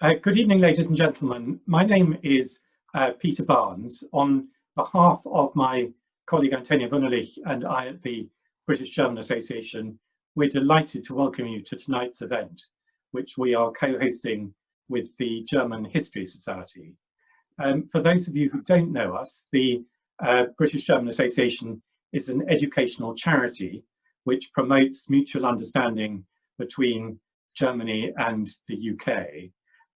Good evening, ladies and gentlemen. My name is Peter Barnes. On behalf of my colleague Antonia Wunderlich and I at the British German Association, we're delighted to welcome you to tonight's event, which we are co-hosting with the German History Society. For those of you who don't know us, the British German Association is an educational charity which promotes mutual understanding between Germany and the UK.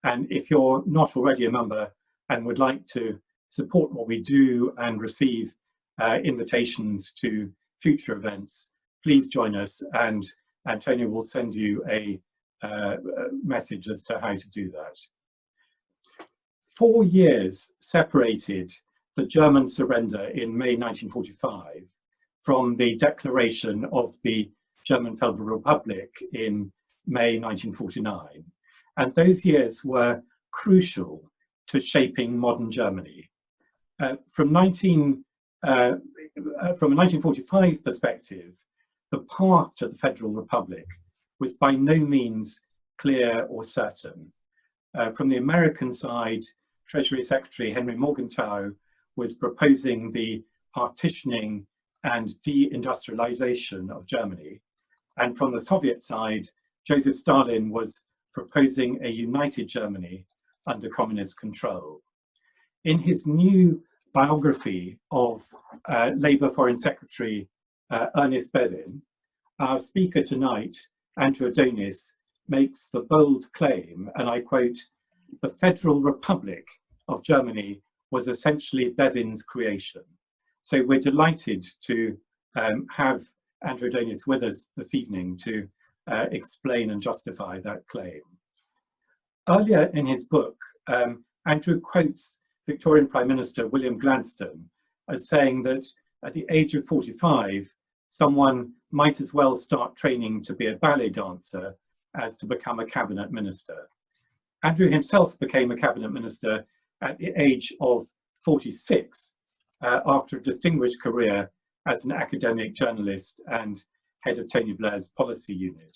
And if you're not already a member and would like to support what we do and receive invitations to future events, please join us, and Antonia will send you a message as to how to do that. 4 years separated the German surrender in May 1945 from the declaration of the German Federal Republic in May 1949. And those years were crucial to shaping modern Germany. From a 1945 perspective, the path to the Federal Republic was by no means clear or certain. From the American side, Treasury Secretary Henry Morgenthau was proposing the partitioning and deindustrialization of Germany. And from the Soviet side, Joseph Stalin was proposing a united Germany under communist control. In his new biography of Labour Foreign Secretary Ernest Bevin, our speaker tonight, Andrew Adonis, makes the bold claim, and I quote, "The Federal Republic of Germany was essentially Bevin's creation." So we're delighted to have Andrew Adonis with us this evening to explain and justify that claim. Earlier in his book, Andrew quotes Victorian Prime Minister William Gladstone as saying that at the age of 45, someone might as well start training to be a ballet dancer as to become a cabinet minister. Andrew himself became a cabinet minister at the age of 46 after a distinguished career as an academic journalist and head of Tony Blair's policy unit.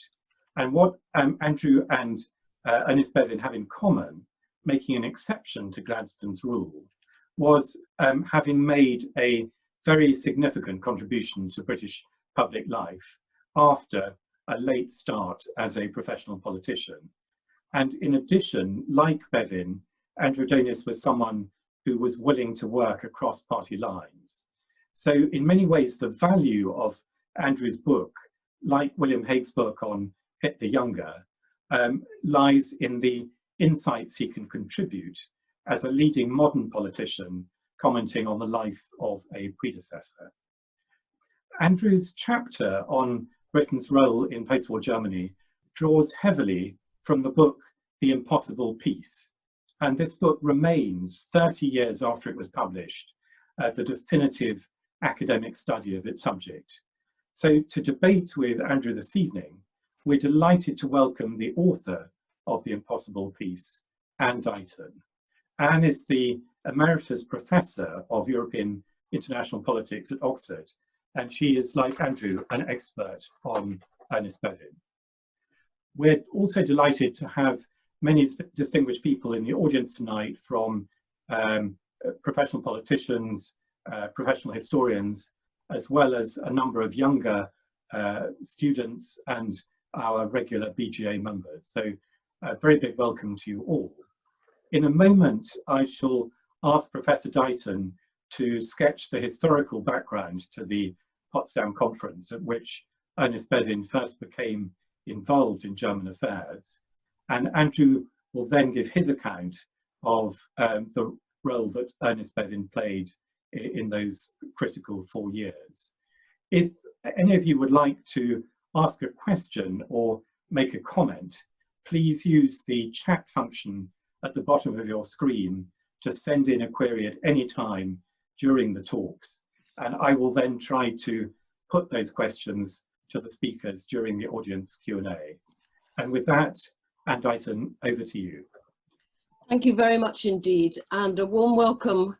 And what Andrew and Ernest Bevin have in common, making an exception to Gladstone's rule, was having made a very significant contribution to British public life after a late start as a professional politician. And in addition, like Bevin, Andrew Adonis was someone who was willing to work across party lines. So in many ways, the value of Andrew's book, like William Hague's book on Hitler Younger, lies in the insights he can contribute as a leading modern politician commenting on the life of a predecessor. Andrew's chapter on Britain's role in post-war Germany draws heavily from the book The Impossible Peace, and this book remains, 30 years after it was published, the definitive academic study of its subject. So to debate with Andrew this evening, we're delighted to welcome the author of The Impossible Peace, Anne Deighton. Anne is the Emeritus Professor of European International Politics at Oxford, and she is, like Andrew, an expert on Ernest Bevin. We're also delighted to have many distinguished people in the audience tonight, from professional politicians, professional historians, as well as a number of younger students and our regular BGA members. So a very big welcome to you all. In a moment, I shall ask Professor Deighton to sketch the historical background to the Potsdam Conference, at which Ernest Bevin first became involved in German affairs. And Andrew will then give his account of the role that Ernest Bevin played in those critical 4 years. If any of you would like to ask a question or make a comment, please use the chat function at the bottom of your screen to send in a query at any time during the talks. And I will then try to put those questions to the speakers during the audience Q&A. And with that, Anne Deighton, over to you. Thank you very much indeed, and a warm welcome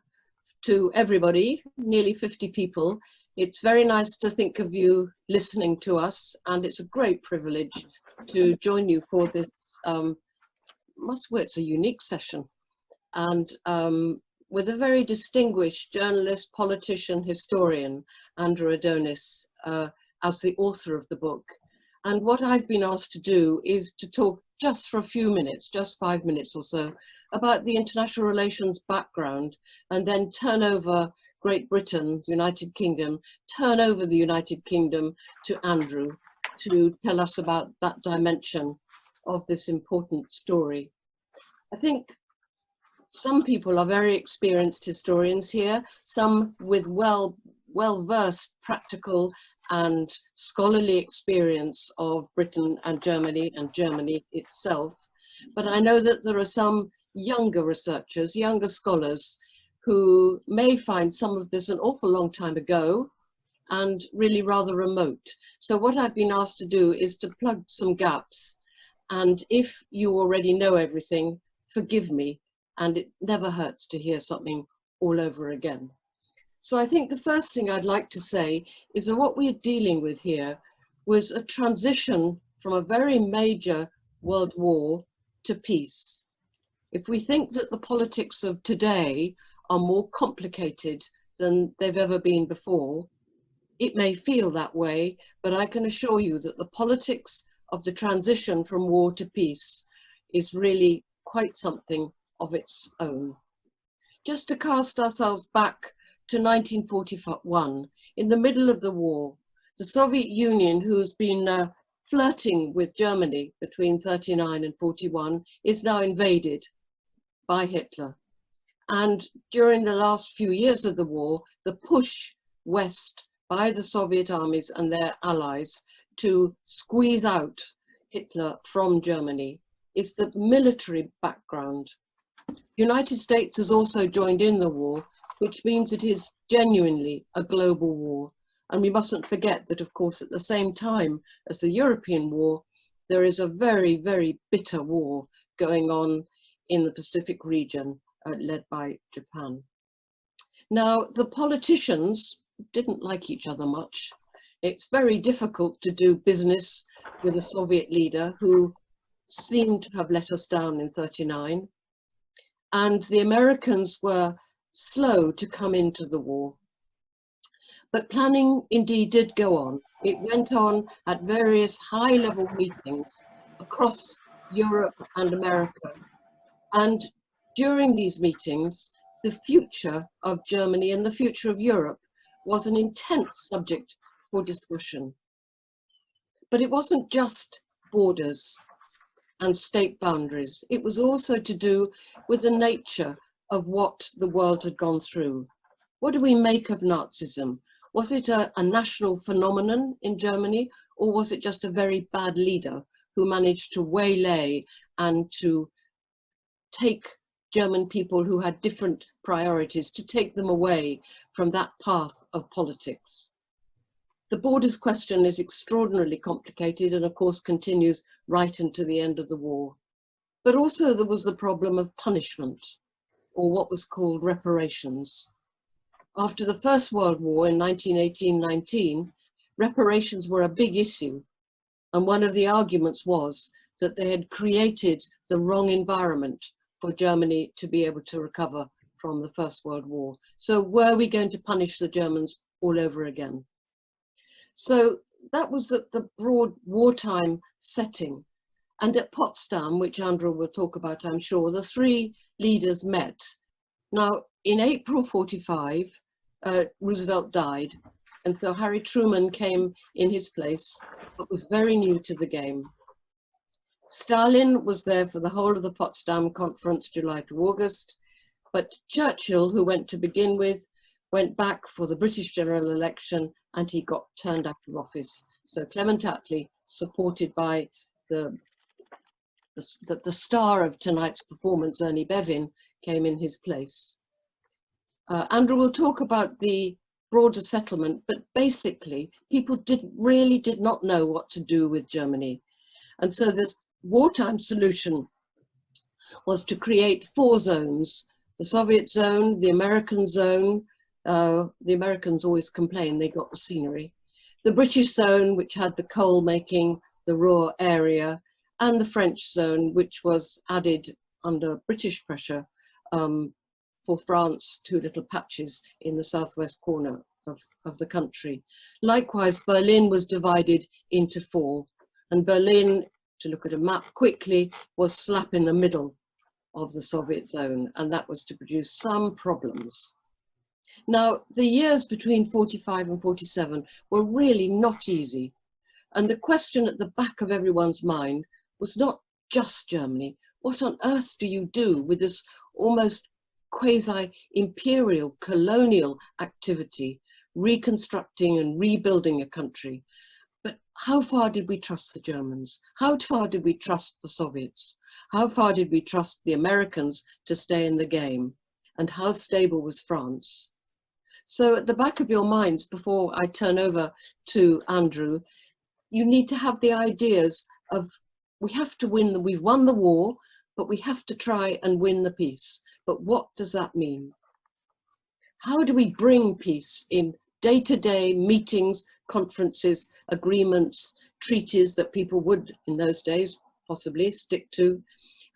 to everybody, nearly 50 people. It's very nice to think of you listening to us, and it's a great privilege to join you for this it's a unique session, and with a very distinguished journalist, politician, historian, Andrew Adonis, as the author of the book. And what I've been asked to do is to talk just for a few minutes, just 5 minutes or so, about the international relations background, and then turn over Great Britain, United Kingdom, turn over the United Kingdom to Andrew to tell us about that dimension of this important story. I think some people are very experienced historians here, some with well-versed practical and scholarly experience of Britain and Germany itself. But I know that there are some younger researchers, younger scholars, who may find some of this an awful long time ago and really rather remote. So what I've been asked to do is to plug some gaps. And if you already know everything, forgive me. And it never hurts to hear something all over again. So I think the first thing I'd like to say is that what we're dealing with here was a transition from a very major world war to peace. If we think that the politics of today are more complicated than they've ever been before, it may feel that way, but I can assure you that the politics of the transition from war to peace is really quite something of its own. Just to cast ourselves back to 1941, in the middle of the war, the Soviet Union, who's been flirting with Germany between 39 and 41, is now invaded by Hitler. And during the last few years of the war, the push west by the Soviet armies and their allies to squeeze out Hitler from Germany is the military background. The United States has also joined in the war, which means it is genuinely a global war. And we mustn't forget that, of course, at the same time as the European war, there is a very, very bitter war going on in the Pacific region, led by Japan. Now, the politicians didn't like each other much. It's very difficult to do business with a Soviet leader who seemed to have let us down in 39. And the Americans were slow to come into the war. But planning indeed did go on. It went on at various high-level meetings across Europe and America. And during these meetings, the future of Germany and the future of Europe was an intense subject for discussion. But it wasn't just borders and state boundaries. It was also to do with the nature of what the world had gone through. What do we make of Nazism? Was it a national phenomenon in Germany, or was it just a very bad leader who managed to waylay and to take German people who had different priorities, to take them away from that path of politics? The borders question is extraordinarily complicated and of course continues right into the end of the war. But also there was the problem of punishment, or what was called reparations. After the First World War in 1918-19, reparations were a big issue. And one of the arguments was that they had created the wrong environment for Germany to be able to recover from the First World War. So were we going to punish the Germans all over again? So that was the broad wartime setting. And at Potsdam, which Andrew will talk about, I'm sure, the three leaders met. Now, in April 45, Roosevelt died. And so Harry Truman came in his place, but was very new to the game. Stalin was there for the whole of the Potsdam Conference, July to August. But Churchill, who went to begin with, went back for the British general election and he got turned out of office. So Clement Attlee, supported by the star of tonight's performance, Ernest Bevin, came in his place. Andrew will talk about the broader settlement, but basically people really did not know what to do with Germany. And so this wartime solution was to create 4 zones: the Soviet zone, the American zone. The Americans always complain they got the scenery. The British zone, which had the coal making, the Ruhr area, and the French zone, which was added under British pressure for France, 2 little patches in the southwest corner of the country. Likewise, Berlin was divided into 4, and Berlin, to look at a map quickly, was slap in the middle of the Soviet zone, and that was to produce some problems. Now, the years between 45 and 47 were really not easy, and the question at the back of everyone's mind was not just Germany. What on earth do you do with this almost quasi-imperial colonial activity, reconstructing and rebuilding a country? But how far did we trust the Germans? How far did we trust the Soviets? How far did we trust the Americans to stay in the game? And how stable was France? So at the back of your minds, before I turn over to Andrew, you need to have the ideas of, we have to win, we've won the war, but we have to try and win the peace. But what does that mean? How do we bring peace in day-to-day meetings, conferences, agreements, treaties that people would, in those days, possibly stick to?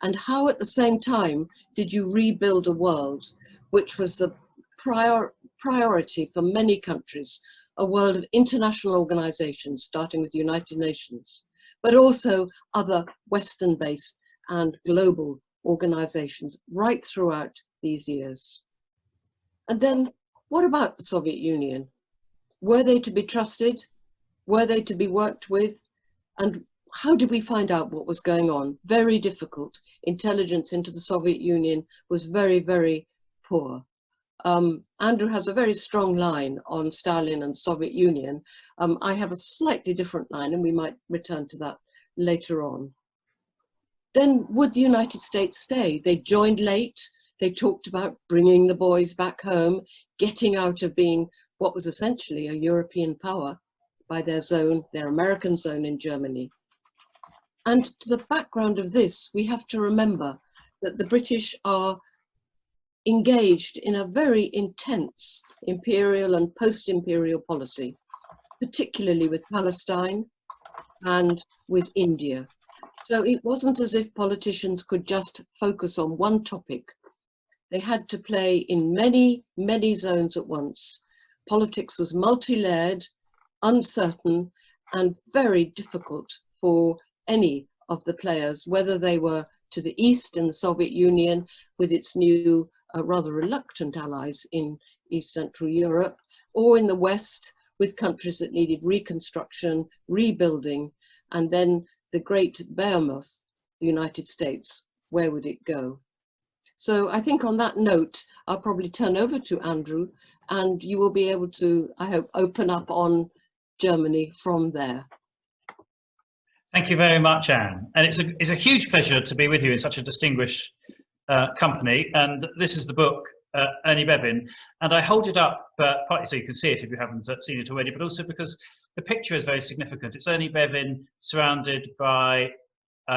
And how, at the same time, did you rebuild a world which was the priority for many countries, a world of international organizations, starting with the United Nations, but also other Western-based and global organizations right throughout these years? And then, what about the Soviet Union? Were they to be trusted? Were they to be worked with? And how did we find out what was going on? Very difficult. Intelligence into the Soviet Union was very, very poor. Andrew has a very strong line on Stalin and Soviet Union. I have a slightly different line, and we might return to that later on. Then would the United States stay? They joined late. They talked about bringing the boys back home, getting out of being what was essentially a European power by their zone, their American zone in Germany. And to the background of this, we have to remember that the British are engaged in a very intense imperial and post-imperial policy, particularly with Palestine and with India. So it wasn't as if politicians could just focus on one topic. They had to play in many, many zones at once. Politics was multi-layered, uncertain, and very difficult for any of the players, whether they were to the east in the Soviet Union with its new, rather reluctant allies in East Central Europe, or in the West with countries that needed reconstruction, rebuilding, and then the great behemoth, the United States. Where would it go? So I think on that note, I'll probably turn over to Andrew, and you will be able to, I hope, open up on Germany from there. Thank you very much, Anne. And it's a huge pleasure to be with you in such a distinguished company. And this is the book, Ernie Bevin. And I hold it up partly so you can see it if you haven't seen it already, but also because the picture is very significant. It's Ernie Bevin surrounded by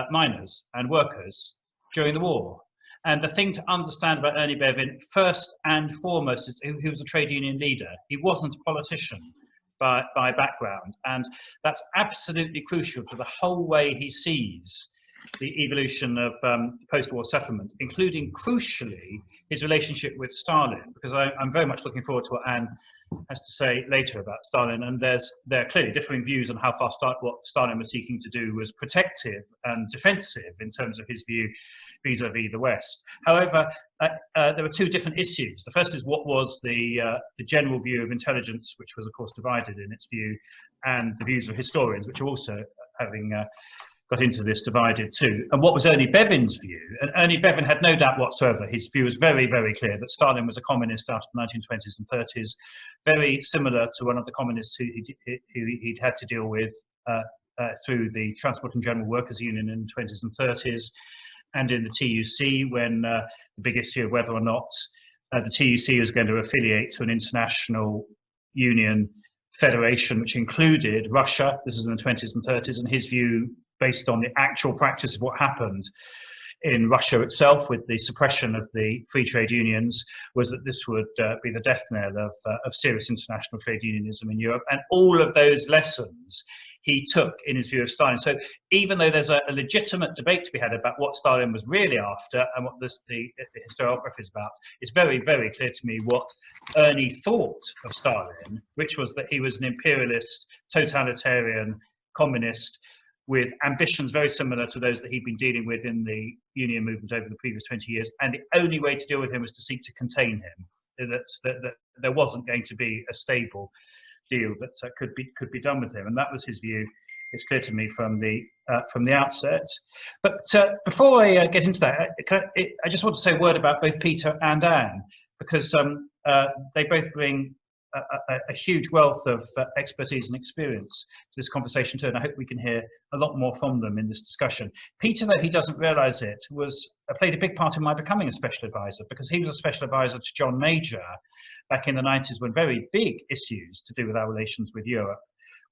miners and workers during the war. And the thing to understand about Ernie Bevin, first and foremost, is he was a trade union leader. He wasn't a politician by background. And that's absolutely crucial to the whole way he sees the evolution of post-war settlement, including, crucially, his relationship with Stalin, because I'm very much looking forward to what Anne has to say later about Stalin. And there are clearly differing views on how far what Stalin was seeking to do was protective and defensive in terms of his view vis-a-vis the West. However, there were 2 different issues. The first is what was the general view of intelligence, which was, of course, divided in its view, and the views of historians, which are also having got into this divided too. And what was Ernie Bevin's view? And Ernie Bevin had no doubt whatsoever. His view was very, very clear that Stalin was a communist after the 1920s and 30s, very similar to one of the communists who he'd had to deal with through the Transport and General Workers Union in the 20s and 30s, and in the TUC, when the big issue of whether or not the TUC was going to affiliate to an international union federation, which included Russia. This is in the 20s and 30s, and his view, based on the actual practice of what happened in Russia itself with the suppression of the free trade unions, was that this would be the death knell of serious international trade unionism in Europe. And all of those lessons he took in his view of Stalin. So even though there's a legitimate debate to be had about what Stalin was really after and what the historiography is about, it's very, very clear to me what Ernie thought of Stalin, which was that he was an imperialist, totalitarian, communist, with ambitions very similar to those that he'd been dealing with in the union movement over the previous 20 years. And the only way to deal with him was to seek to contain him. That there wasn't going to be a stable deal that could be done with him. And that was his view. It's clear to me from the outset. But before I get into that, I just want to say a word about both Peter and Anne, because they both bring a huge wealth of expertise and experience to this conversation too, and I hope we can hear a lot more from them in this discussion. Peter, though he doesn't realise it, played a big part in my becoming a special advisor, because he was a special advisor to John Major back in the 90s when very big issues to do with our relations with Europe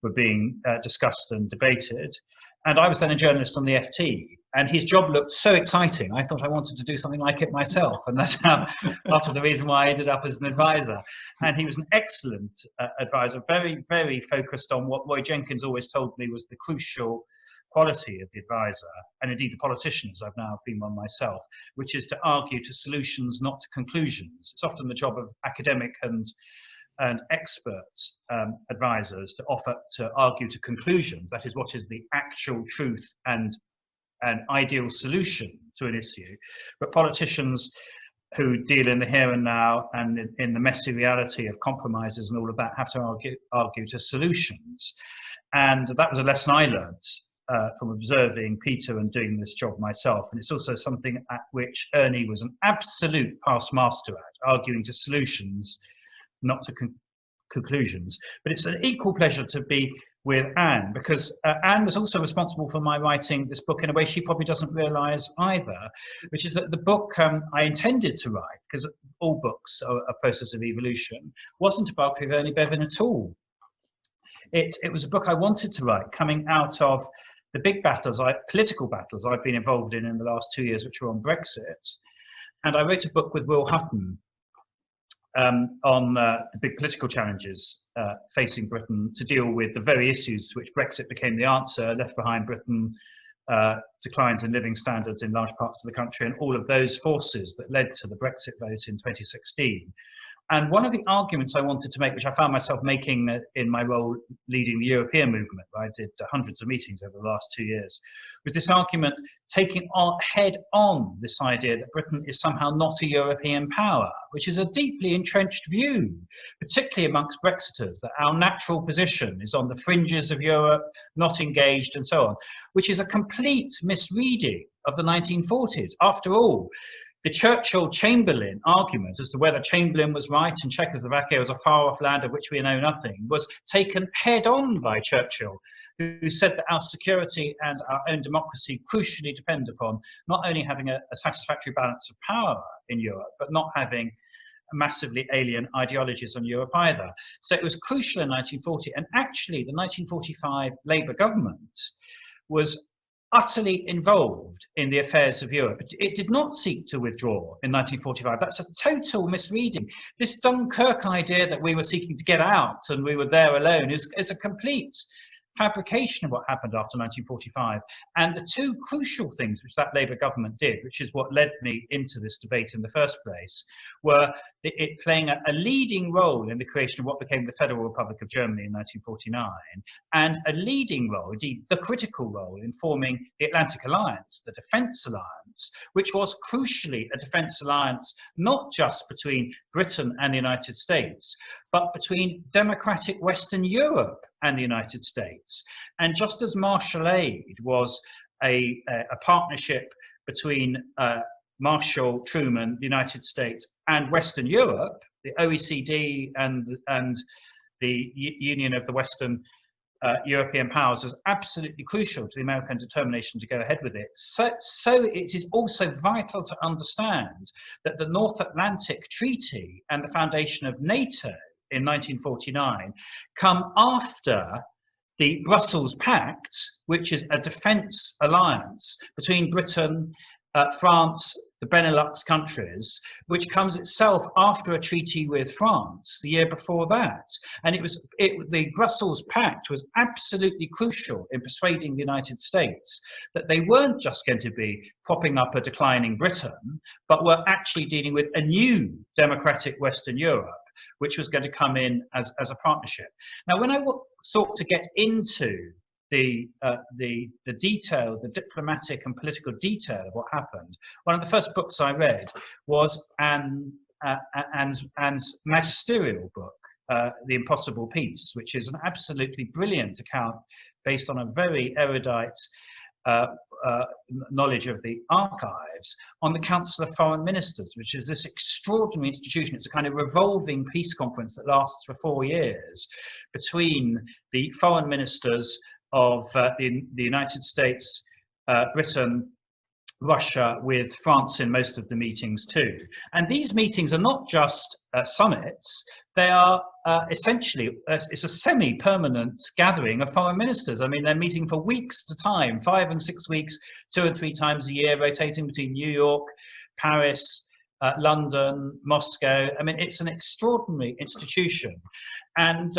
were being discussed and debated. And I was then a journalist on the FT, and his job looked so exciting, I thought I wanted to do something like it myself. And that's part of the reason why I ended up as an advisor. And he was an excellent advisor, very, very focused on what Roy Jenkins always told me was the crucial quality of the advisor, and indeed the politician, as I've now been one myself, which is to argue to solutions, not to conclusions. It's often the job of academic and expert advisors to argue to conclusions. That is, what is the actual truth and an ideal solution to an issue. But politicians who deal in the here and now and in the messy reality of compromises and all of that have to argue to solutions. And that was a lesson I learned from observing Peter and doing this job myself. And it's also something at which Ernie was an absolute past master at, arguing to solutions, not to conclusions. But it's an equal pleasure to be with Anne, because Anne was also responsible for my writing this book in a way she probably doesn't realise either, which is that the book I intended to write, because all books are a process of evolution, wasn't a biography of Ernie Bevin at all. It was a book I wanted to write coming out of the big political battles I've been involved in the last 2 years, which were on Brexit. And I wrote a book with Will Hutton on the big political challenges facing Britain, to deal with the very issues to which Brexit became the answer, left behind Britain, declines in living standards in large parts of the country, and all of those forces that led to the Brexit vote in 2016. And one of the arguments I wanted to make, which I found myself making in my role leading the European movement, where I did hundreds of meetings over the last 2 years, was this argument taking head on this idea that Britain is somehow not a European power, which is a deeply entrenched view, particularly amongst Brexiters, that our natural position is on the fringes of Europe, not engaged, and so on, which is a complete misreading of the 1940s. After all, the Churchill-Chamberlain argument as to whether Chamberlain was right and Czechoslovakia was a far-off land of which we know nothing was taken head-on by Churchill, who said that our security and our own democracy crucially depend upon not only having a satisfactory balance of power in Europe, but not having massively alien ideologies on Europe either. So it was crucial in 1940, and actually the 1945 Labour government was utterly involved in the affairs of Europe. It did not seek to withdraw in 1945. That's a total misreading. This Dunkirk idea that we were seeking to get out and we were there alone is a complete fabrication of what happened after 1945. And the two crucial things which that Labour government did, which is what led me into this debate in the first place, were it playing a leading role in the creation of what became the Federal Republic of Germany in 1949, and a leading role, indeed the critical role, in forming the Atlantic Alliance, the Defence Alliance, which was crucially a defence alliance not just between Britain and the United States, but between democratic Western Europe and the United States. And just as Marshall Aid was a partnership between Marshall, Truman, the United States, and Western Europe, the OECD and the Union of the Western European powers was absolutely crucial to the American determination to go ahead with it. So it is also vital to understand that the North Atlantic Treaty and the foundation of NATO in 1949 come after the Brussels Pact, which is a defence alliance between Britain, France, the Benelux countries, which comes itself after a treaty with France the year before that. And the Brussels Pact was absolutely crucial in persuading the United States that they weren't just going to be propping up a declining Britain, but were actually dealing with a new democratic Western Europe, which was going to come in as a partnership. Now, when I sought to get into the detail, the diplomatic and political detail of what happened, one of the first books I read was Anne's magisterial book, The Impossible Peace, which is an absolutely brilliant account based on a very erudite knowledge of the archives on the Council of Foreign Ministers, which is this extraordinary institution. It's a kind of revolving peace conference that lasts for 4 years between the foreign ministers of the United States, Britain, Russia, with France in most of the meetings too. And these meetings are not just summits, they are essentially, it's a semi-permanent gathering of foreign ministers. I mean, they're meeting for weeks at a time, 5 and 6 weeks, 2 and 3 times a year, rotating between New York, Paris, London, Moscow. I mean, it's an extraordinary institution. And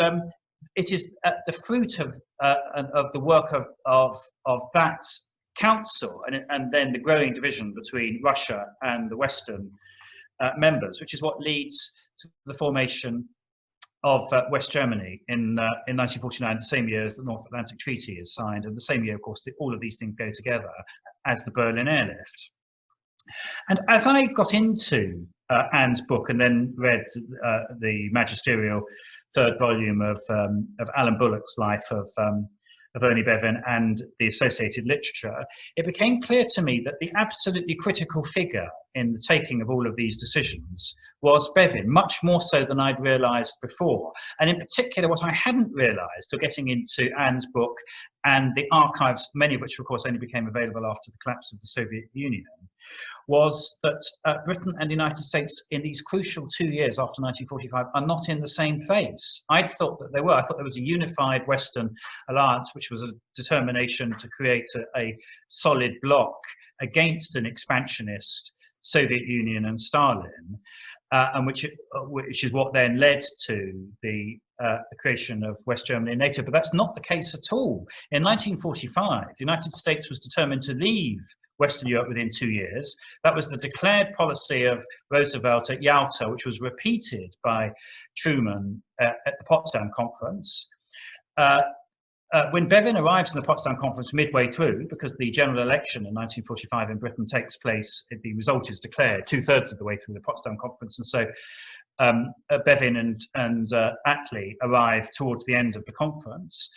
it is the fruit of the work of that council, and then the growing division between Russia and the Western members, which is what leads to the formation of West Germany in 1949, the same year as the North Atlantic Treaty is signed, and the same year, of course, all of these things go together as the Berlin Airlift. And as I got into Anne's book and then read the magisterial 3rd volume of Alan Bullock's life of Ernest Bevin and the associated literature, it became clear to me that the absolutely critical figure in the taking of all of these decisions was Bevin, much more so than I'd realised before. And in particular, what I hadn't realised till getting into Anne's book and the archives, many of which, of course, only became available after the collapse of the Soviet Union, was that Britain and the United States in these crucial 2 years after 1945 are not in the same place. I'd thought that they were. I thought there was a unified Western alliance, which was a determination to create a solid bloc against an expansionist Soviet Union and Stalin, and which is what then led to the creation of West Germany and NATO. But that's not the case at all. In 1945, the United States was determined to leave Western Europe within 2 years. That was the declared policy of Roosevelt at Yalta, which was repeated by Truman at the Potsdam Conference. When Bevin arrives in the Potsdam Conference midway through, because the general election in 1945 in Britain takes place, the result is declared 2/3 of the way through the Potsdam Conference, and so Bevin and Attlee arrive towards the end of the conference.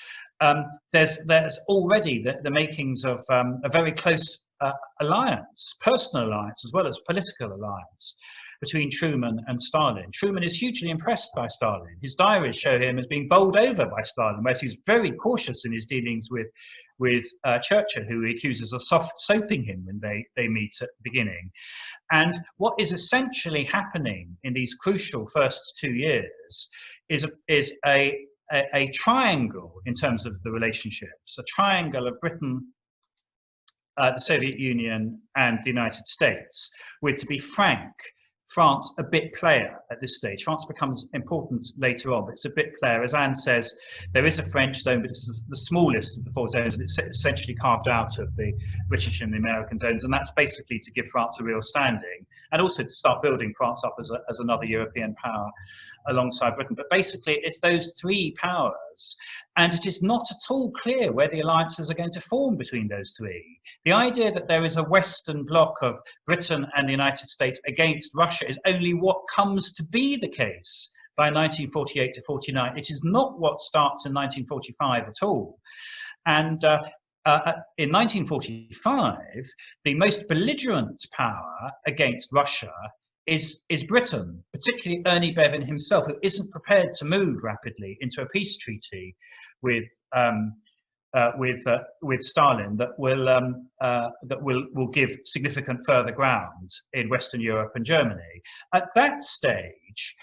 There's already the makings of a very close alliance, personal alliance as well as political alliance between Truman and Stalin. Truman is hugely impressed by Stalin. His diaries show him as being bowled over by Stalin, whereas he's very cautious in his dealings with Churchill, who he accuses of soft soaping him when they meet at the beginning. And what is essentially happening in these crucial first 2 years is a triangle in terms of the relationships, a triangle of Britain, the Soviet Union and the United States, with, to be frank, France a bit player at this stage. France becomes important later on, but it's a bit player. As Anne says, there is a French zone, but it's the smallest of the 4 zones, and it's essentially carved out of the British and the American zones, and that's basically to give France a real standing, and also to start building France up as another European power alongside Britain. But basically, it's those 3 powers, and it is not at all clear where the alliances are going to form between those 3. The idea that there is a Western bloc of Britain and the United States against Russia is only what comes to be the case by 1948 to 49. It is not what starts in 1945 at all. And in 1945, the most belligerent power against Russia is Britain, particularly Ernest Bevin himself, who isn't prepared to move rapidly into a peace treaty with Stalin that will give significant further ground in Western Europe and Germany. At that stage,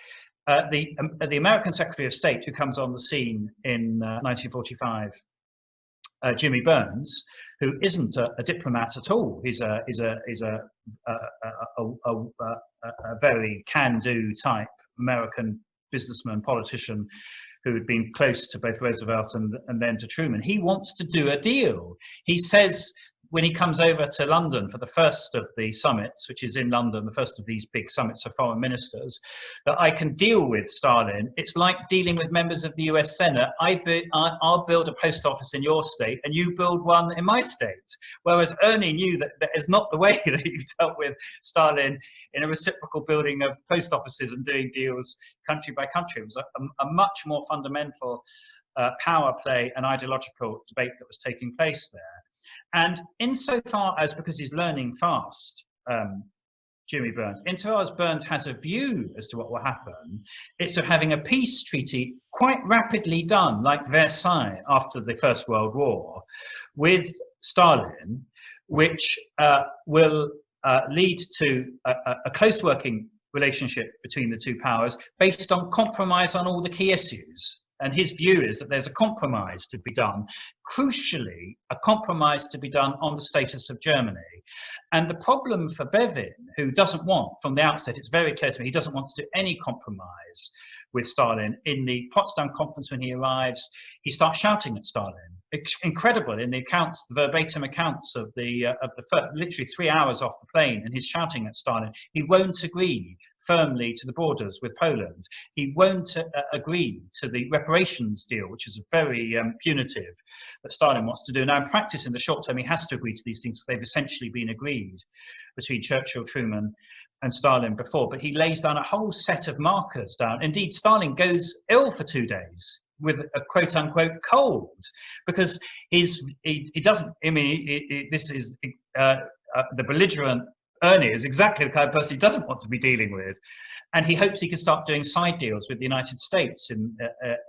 the American Secretary of State, who comes on the scene in 1945, Jimmy Burns, who isn't a diplomat at all. He's a very can-do type American businessman, politician, who had been close to both Roosevelt and then to Truman. He wants to do a deal. He says when he comes over to London for the first of the summits, which is in London, the first of these big summits of foreign ministers, that I can deal with Stalin. It's like dealing with members of the US Senate. I'll build a post office in your state and you build one in my state. Whereas Ernie knew that that is not the way that you dealt with Stalin in a reciprocal building of post offices and doing deals country by country. It was a much more fundamental power play and ideological debate that was taking place there. And insofar as, because he's learning fast, Jimmy Burns, insofar as Burns has a view as to what will happen, it's of having a peace treaty quite rapidly done, like Versailles after the First World War, with Stalin, which will lead to a close working relationship between the two powers based on compromise on all the key issues. And his view is that there's a compromise to be done, crucially, a compromise to be done on the status of Germany. And the problem for Bevin, who doesn't want, from the outset, it's very clear to me, he doesn't want to do any compromise with Stalin. In the Potsdam conference when he arrives, he starts shouting at Stalin. Incredible in the accounts, the verbatim accounts of the first, literally 3 hours off the plane, and he's shouting at Stalin. He won't agree firmly to the borders with Poland. He won't agree to the reparations deal, which is very punitive, that Stalin wants to do. Now, in practice, in the short term, he has to agree to these things. They've essentially been agreed between Churchill, Truman, and Stalin before. But he lays down a whole set of markers down. Indeed, Stalin goes ill for 2 days with a quote-unquote cold, because he doesn't, I mean, this is the belligerent Ernie is exactly the kind of person he doesn't want to be dealing with, and he hopes he can start doing side deals with the United States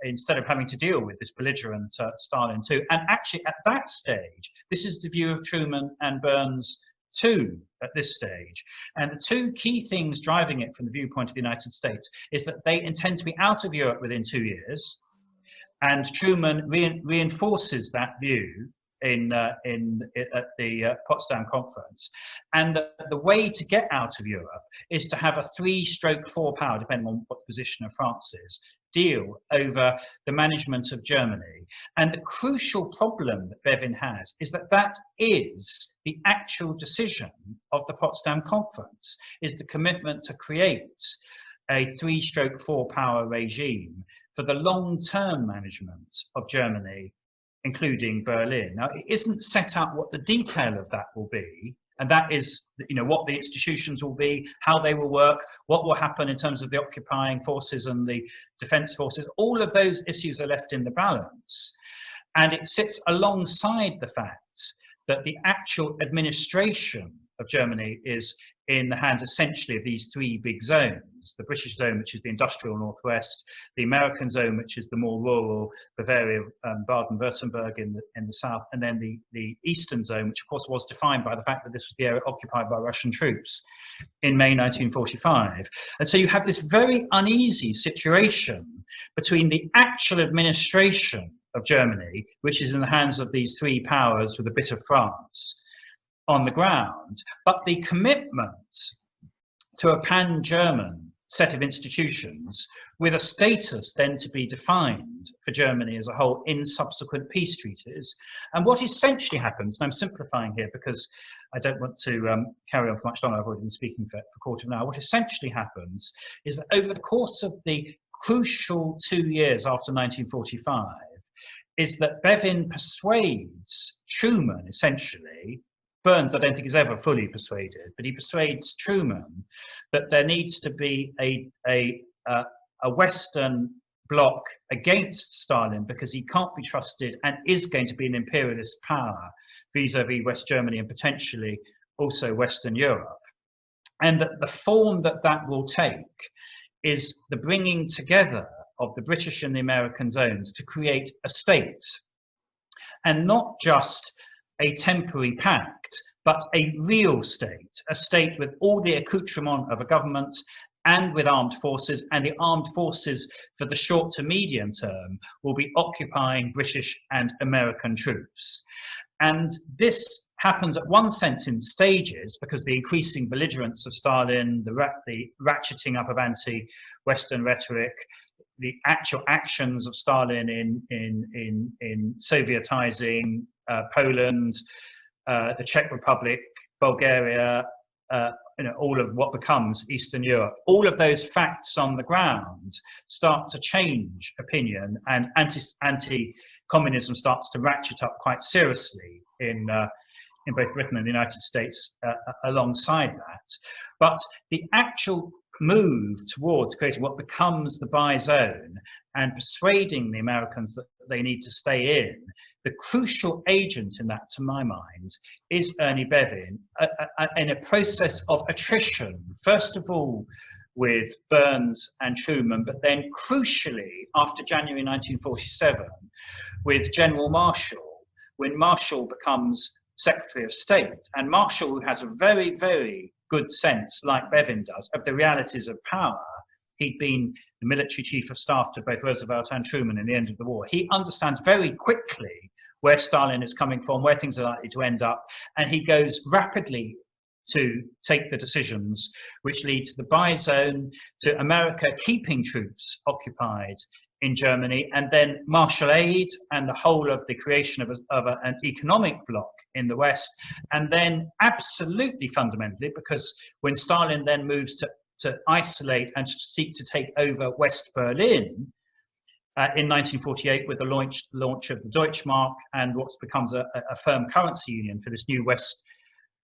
instead of having to deal with this belligerent Stalin too. And actually, at that stage, this is the view of Truman and Burns too at this stage. And the two key things driving it from the viewpoint of the United States is that they intend to be out of Europe within 2 years, and Truman reinforces that view at the Potsdam conference, and the way to get out of Europe is to have a 3/4 power, depending on what the position of France is, deal over the management of Germany. And the crucial problem that Bevin has is that that is the actual decision of the Potsdam conference, is the commitment to create a 3/4 power regime for the long-term management of Germany, including Berlin. Now, it isn't set out what the detail of that will be, and that is, you know, what the institutions will be, how they will work, what will happen in terms of the occupying forces and the defense forces. All of those issues are left in the balance, and it sits alongside the fact that the actual administration of Germany is in the hands essentially of these three big zones: the British zone, which is the industrial northwest; the American zone, which is the more rural Bavaria, Baden-Württemberg in the south; and then the eastern zone, which of course was defined by the fact that this was the area occupied by Russian troops in May 1945. And so you have this very uneasy situation between the actual administration of Germany, which is in the hands of these three powers with a bit of France on the ground, but the commitment to a pan-German set of institutions with a status then to be defined for Germany as a whole in subsequent peace treaties. And what essentially happens, and I'm simplifying here because I don't want to carry on for much longer, I've already been speaking for a quarter of an hour, what essentially happens is that over the course of the crucial 2 years after 1945, is that Bevin persuades Truman, essentially. Burns, I don't think, is ever fully persuaded, but he persuades Truman that there needs to be a Western bloc against Stalin, because he can't be trusted and is going to be an imperialist power vis-a-vis West Germany and potentially also Western Europe. And that the form that that will take is the bringing together of the British and the American zones to create a state, and not just a temporary pact, but a real state, a state with all the accoutrement of a government and with armed forces, and the armed forces for the short to medium term will be occupying British and American troops. And this happens at one sense in stages, because the increasing belligerence of Stalin, the ratcheting up of anti-Western rhetoric, the actual actions of Stalin in Sovietizing Poland, the Czech Republic, Bulgaria, all of what becomes Eastern Europe. All of those facts on the ground start to change opinion, and anti-communism starts to ratchet up quite seriously in both Britain and the United States alongside that. But the actual move towards creating what becomes the buy zone and persuading the Americans that they need to stay in, the crucial agent in that, to my mind, is Ernie Bevin, in a process of attrition, first of all with Burns and Truman, but then crucially after January 1947 with General Marshall, when Marshall becomes Secretary of State. And Marshall, who has a very, very good sense, like Bevin does, of the realities of power. He'd been the military chief of staff to both Roosevelt and Truman in the end of the war. He understands very quickly where Stalin is coming from, where things are likely to end up, and he goes rapidly to take the decisions which lead to the buy zone, to America keeping troops occupied in Germany, and then Marshall Aid and the whole of the creation of an economic bloc in the West. And then absolutely fundamentally, because when Stalin then moves to isolate and to seek to take over West Berlin in 1948 with the launch of the Deutschmark and what becomes a firm currency union for this new West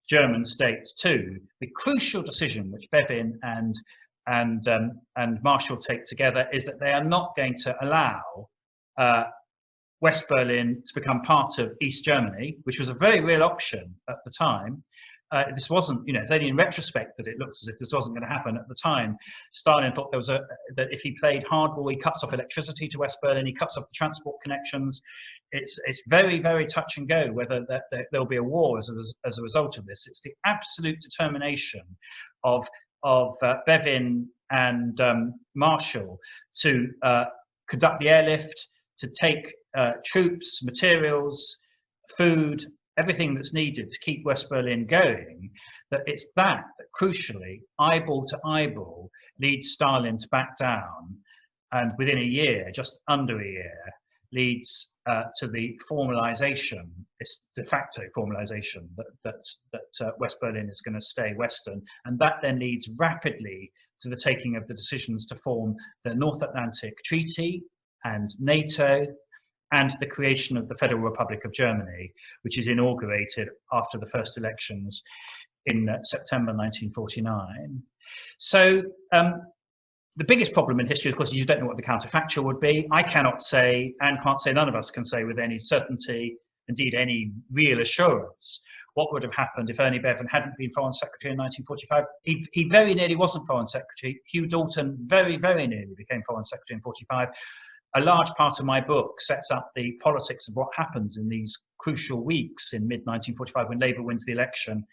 German state too, the crucial decision which Bevin and Marshall take together is that they are not going to allow West Berlin to become part of East Germany, which was a very real option at the time. This wasn't, it's only in retrospect that it looks as if this wasn't going to happen. At the time, Stalin thought there was that if he played hardball, he cuts off electricity to West Berlin, he cuts off the transport connections. It's very, very touch and go whether there'll be a war as a result of this. It's the absolute determination of Bevin and Marshall to conduct the airlift, to take troops, materials, food, everything that's needed to keep West Berlin going, that it's that crucially, eyeball to eyeball, leads Stalin to back down, and within a year, just under a year, leads to the formalization, this de facto formalization that West Berlin is going to stay Western, and that then leads rapidly to the taking of the decisions to form the North Atlantic Treaty and NATO, and the creation of the Federal Republic of Germany, which is inaugurated after the first elections in September 1949. So the biggest problem in history, of course, is you don't know what the counterfactual would be. I cannot say, and can't say, none of us can say with any certainty, indeed any real assurance, what would have happened if Ernie Bevin hadn't been Foreign Secretary in 1945. He very nearly wasn't Foreign Secretary. Hugh Dalton very, very nearly became Foreign Secretary in 1945. A large part of my book sets up the politics of what happens in these crucial weeks in mid-1945 when Labour wins the election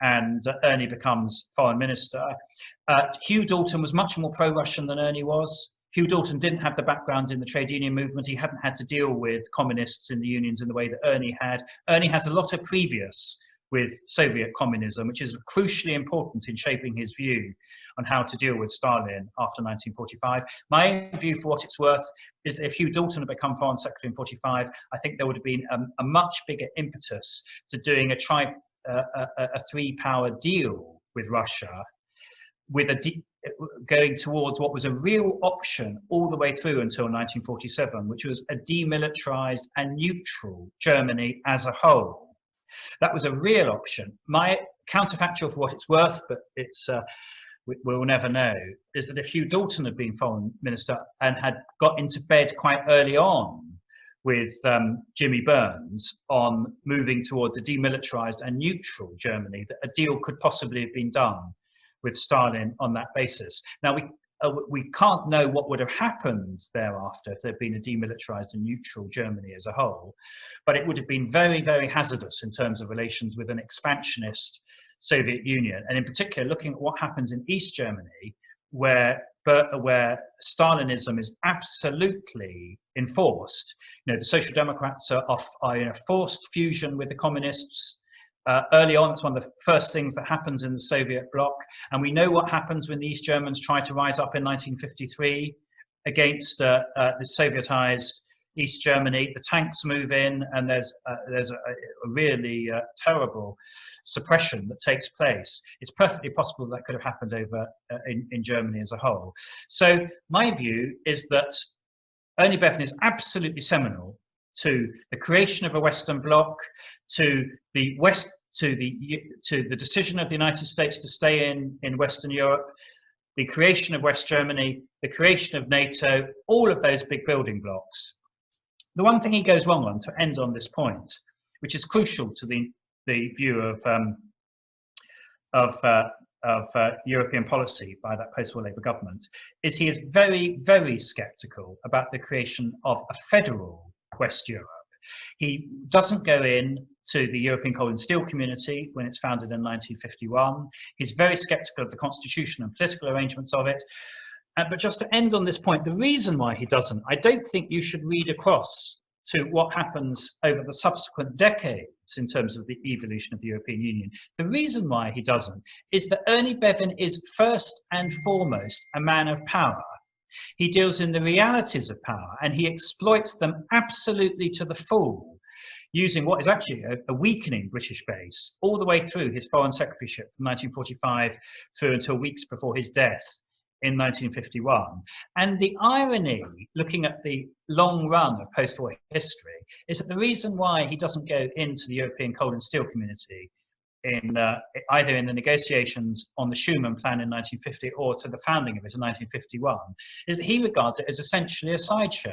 and Ernie becomes Foreign Minister. Hugh Dalton was much more pro-Russian than Ernie was. Hugh Dalton didn't have the background in the trade union movement. He hadn't had to deal with communists in the unions in the way that Ernie had. Ernie has a lot of previous with Soviet communism, which is crucially important in shaping his view on how to deal with Stalin after 1945. My own view, for what it's worth, is that if Hugh Dalton had become Foreign Secretary in 1945, I think there would have been a much bigger impetus to doing a three-power deal with Russia, with going towards what was a real option all the way through until 1947, which was a demilitarized and neutral Germany as a whole. That was a real option. My counterfactual, for what it's worth, but it's we'll never know, is that if Hugh Dalton had been Foreign Minister and had got into bed quite early on with Jimmy Burns on moving towards a demilitarized and neutral Germany, that a deal could possibly have been done with Stalin on that basis. Now, we can't know what would have happened thereafter if there'd been a demilitarized and neutral Germany as a whole, but it would have been very, very hazardous in terms of relations with an expansionist Soviet Union. And in particular, looking at what happens in East Germany, where Stalinism is absolutely enforced. You know, the Social Democrats are in a forced fusion with the communists. Early on, it's one of the first things that happens in the Soviet bloc, and we know what happens when the East Germans try to rise up in 1953 against the Sovietized East Germany. The tanks move in, and there's a really terrible suppression that takes place. It's perfectly possible that could have happened over in Germany as a whole. So my view is that Ernie Bevin is absolutely seminal to the creation of a Western bloc, to the decision of the United States to stay in Western Europe, the creation of West Germany, the creation of NATO, all of those big building blocks. The one thing he goes wrong on, to end on this point, which is crucial to the view of European policy by that post-war Labour government, is he is very, very sceptical about the creation of a federal West Europe. He doesn't go in to the European Coal and Steel Community when it's founded in 1951. He's very sceptical of the constitution and political arrangements of it. But just to end on this point, the reason why he doesn't, I don't think you should read across to what happens over the subsequent decades in terms of the evolution of the European Union. The reason why he doesn't is that Ernie Bevin is first and foremost a man of power. He deals in the realities of power, and he exploits them absolutely to the full, using what is actually a weakening British base all the way through his foreign secretaryship from 1945 through until weeks before his death in 1951. And the irony, looking at the long run of post-war history, is that the reason why he doesn't go into the European Coal and Steel Community either in the negotiations on the Schuman Plan in 1950 or to the founding of it in 1951, is that he regards it as essentially a sideshow.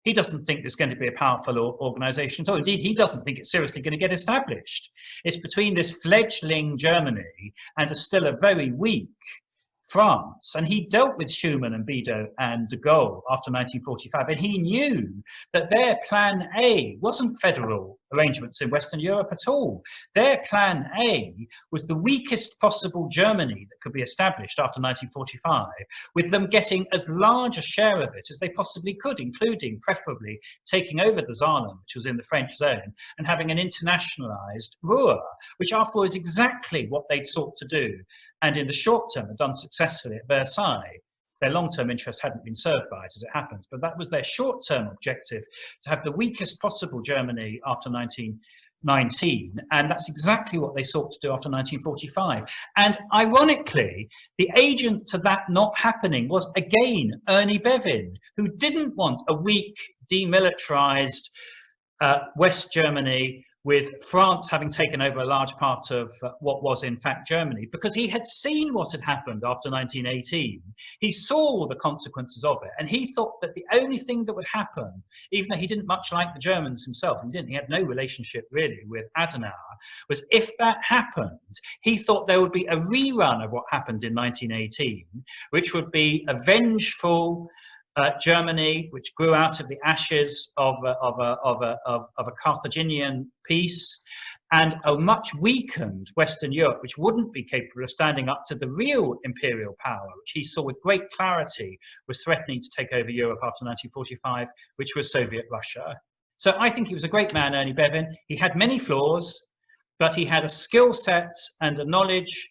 He doesn't think there's going to be a powerful organisation at all. Indeed, he doesn't think it's seriously going to get established. It's between this fledgling Germany and still a very weak France, and he dealt with Schuman and Bido and de Gaulle after 1945, and he knew that their plan A wasn't federal arrangements in Western Europe at all. Their plan A was the weakest possible Germany that could be established after 1945, with them getting as large a share of it as they possibly could, including preferably taking over the Saarland, which was in the French zone, and having an internationalized Ruhr, which after all is exactly what they'd sought to do, and in the short term had done successfully at Versailles. Their long-term interests hadn't been served by it, as it happens, but that was their short-term objective, to have the weakest possible Germany after 1919, and that's exactly what they sought to do after 1945. And ironically, the agent to that not happening was again Ernie Bevin, who didn't want a weak, demilitarized West Germany with France having taken over a large part of what was in fact Germany, because he had seen what had happened after 1918. He saw the consequences of it, and he thought that the only thing that would happen, even though he didn't much like the Germans himself, he had no relationship really with Adenauer, was if that happened, he thought there would be a rerun of what happened in 1918, which would be a vengeful Germany, which grew out of the ashes of a Carthaginian peace, and a much weakened Western Europe, which wouldn't be capable of standing up to the real imperial power, which he saw with great clarity was threatening to take over Europe after 1945, which was Soviet Russia. So I think he was a great man, Ernie Bevin. He had many flaws, but he had a skill set and a knowledge,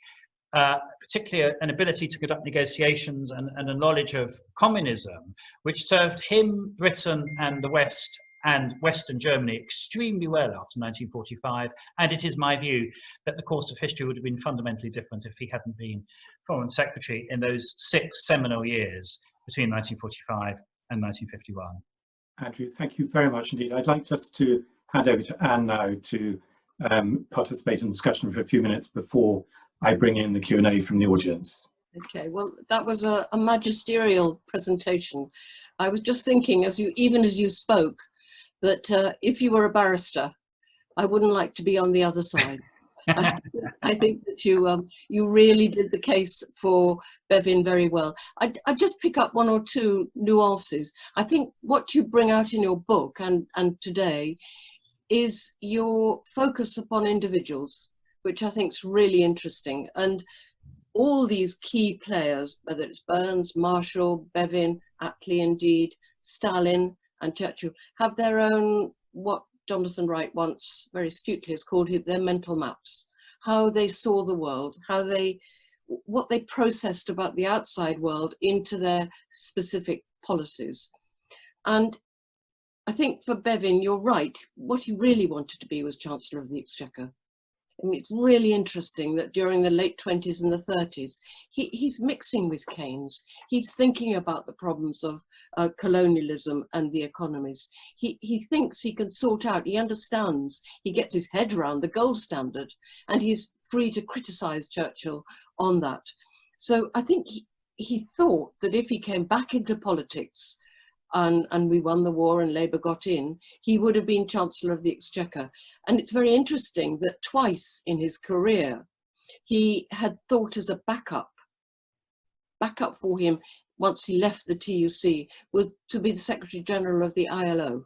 particularly an ability to conduct negotiations and a knowledge of communism, which served him, Britain and the West and Western Germany extremely well after 1945. And it is my view that the course of history would have been fundamentally different if he hadn't been Foreign Secretary in those 6 seminal years between 1945 and 1951. Andrew, thank you very much indeed. I'd like just to hand over to Anne now to participate in the discussion for a few minutes before I bring in the Q&A from the audience. Okay, well, that was a magisterial presentation. I was just thinking, even as you spoke, that if you were a barrister, I wouldn't like to be on the other side. I think that you really did the case for Bevin very well. I just pick up 1 or 2 nuances. I think what you bring out in your book and today is your focus upon individuals, which I think is really interesting. And all these key players, whether it's Burns, Marshall, Bevin, Attlee indeed, Stalin and Churchill, have their own, what Jonathan Wright once very astutely has called their mental maps, how they saw the world, what they processed about the outside world into their specific policies. And I think for Bevin, you're right, what he really wanted to be was Chancellor of the Exchequer. I mean, it's really interesting that during the late 20s and the 30s, he's mixing with Keynes. He's thinking about the problems of colonialism and the economies. He thinks he can sort out, he understands, he gets his head around the gold standard, and he's free to criticize Churchill on that. So I think he thought that if he came back into politics, and we won the war and Labour got in, he would have been Chancellor of the Exchequer. And it's very interesting that twice in his career, he had thought as a backup for him once he left the TUC, was to be the Secretary General of the ILO.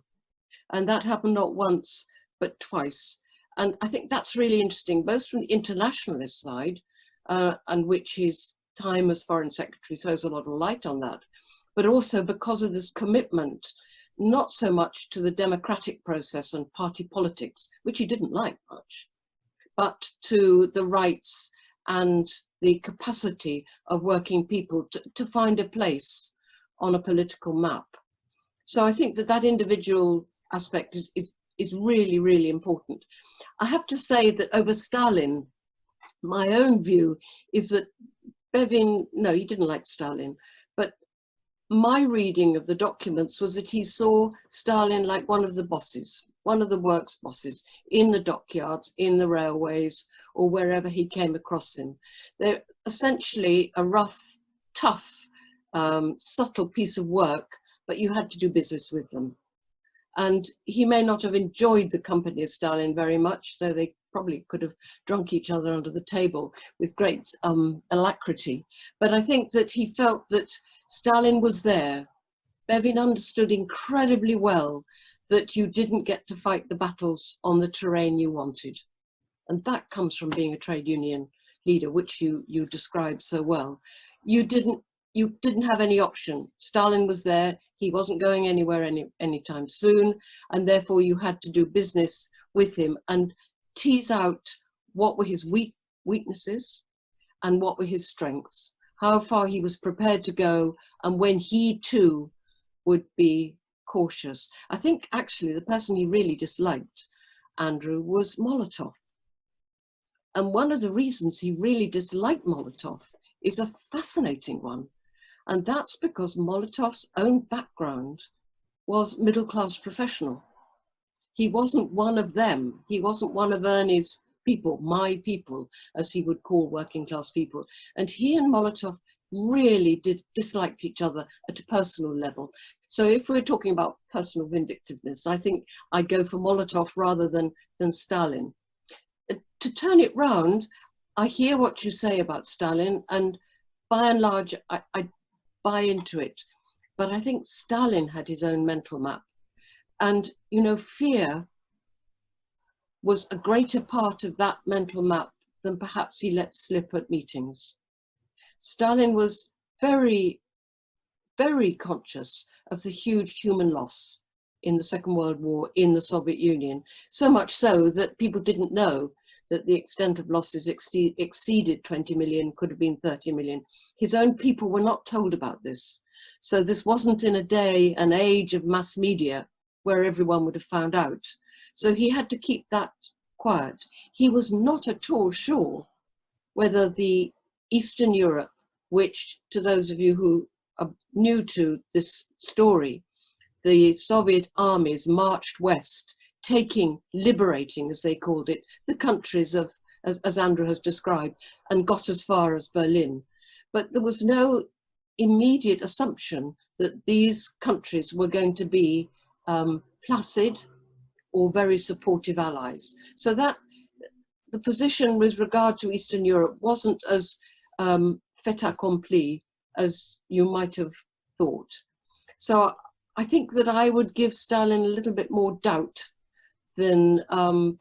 And that happened not once, but twice. And I think that's really interesting, both from the internationalist side, and which his time as Foreign Secretary throws a lot of light on that, but also because of this commitment, not so much to the democratic process and party politics, which he didn't like much, but to the rights and the capacity of working people to find a place on a political map. So I think that individual aspect is really, really important. I have to say that over Stalin, my own view is that Bevin, no, he didn't like Stalin, but my reading of the documents was that he saw Stalin like one of the bosses, one of the works bosses in the dockyards, in the railways, or wherever he came across him. They're essentially a rough, tough, subtle piece of work, but you had to do business with them. And he may not have enjoyed the company of Stalin very much, though they probably could have drunk each other under the table with great alacrity. But I think that he felt that Stalin was there. Bevin understood incredibly well that you didn't get to fight the battles on the terrain you wanted. And that comes from being a trade union leader, which you described so well. You didn't have any option. Stalin was there, he wasn't going anywhere anytime soon, and therefore you had to do business with him and tease out what were his weaknesses and what were his strengths, how far he was prepared to go, and when he too would be cautious. I think actually the person he really disliked, Andrew, was Molotov. And one of the reasons he really disliked Molotov is a fascinating one. And that's because Molotov's own background was middle-class professional. He wasn't one of them. He wasn't one of Ernie's people, my people, as he would call working class people. And he and Molotov really disliked each other at a personal level. So if we're talking about personal vindictiveness, I think I'd go for Molotov rather than Stalin. To turn it round, I hear what you say about Stalin, and by and large, I buy into it. But I think Stalin had his own mental map. And, you know, fear was a greater part of that mental map than perhaps he let slip at meetings. Stalin was very, very conscious of the huge human loss in the Second World War in the Soviet Union, so much so that people didn't know that the extent of losses exceeded 20 million, could have been 30 million. His own people were not told about this. So this wasn't in a day and age of mass media where everyone would have found out. So he had to keep that quiet. He was not at all sure whether the Eastern Europe, which to those of you who are new to this story, the Soviet armies marched west, liberating, as they called it, the countries of, as Andrew has described, and got as far as Berlin. But there was no immediate assumption that these countries were going to be placid or very supportive allies. So that the position with regard to Eastern Europe wasn't as fait accompli as you might have thought. So I think that I would give Stalin a little bit more doubt than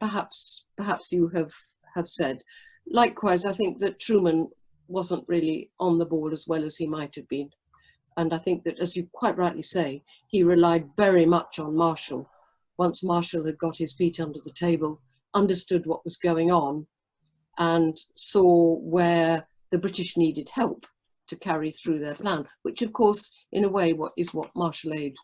perhaps you have said. Likewise, I think that Truman wasn't really on the ball as well as he might have been. And I think that, as you quite rightly say, he relied very much on Marshall. Once Marshall had got his feet under the table, understood what was going on, and saw where the British needed help to carry through their plan, which of course, in a way, what Marshall Aid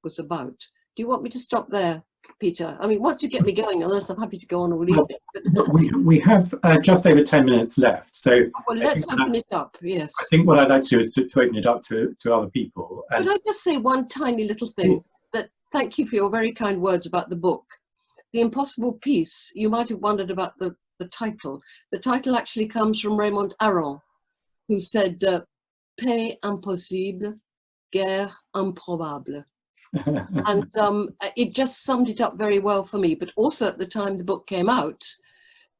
was about. Do you want me to stop there, Peter? I mean, once you get me going, unless I'm happy to go on all evening. But we have just over 10 minutes left, so well, let's open it up. Yes. I think what I'd like to do is to open it up to other people. Could I just say one tiny little thing? That thank you for your very kind words about the book. The Impossible Peace, you might have wondered about the title. The title actually comes from Raymond Aron, who said, paix impossible, guerre improbable. And it just summed it up very well for me. But also at the time the book came out,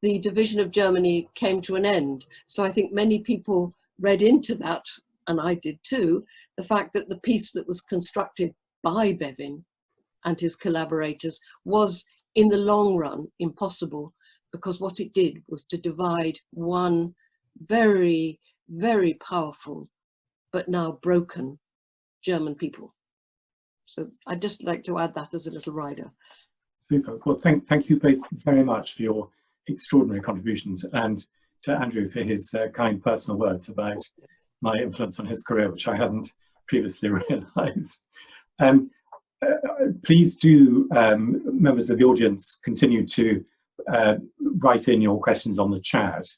the division of Germany came to an end. So I think many people read into that, and I did too, the fact that the peace that was constructed by Bevin and his collaborators was in the long run impossible, because what it did was to divide one very, very powerful but now broken German people. So I'd just like to add that as a little rider. Super. Well, thank you both very much for your extraordinary contributions, and to Andrew for his kind personal words about my influence on his career, which I hadn't previously realised. Please do, members of the audience, continue to write in your questions on the chat.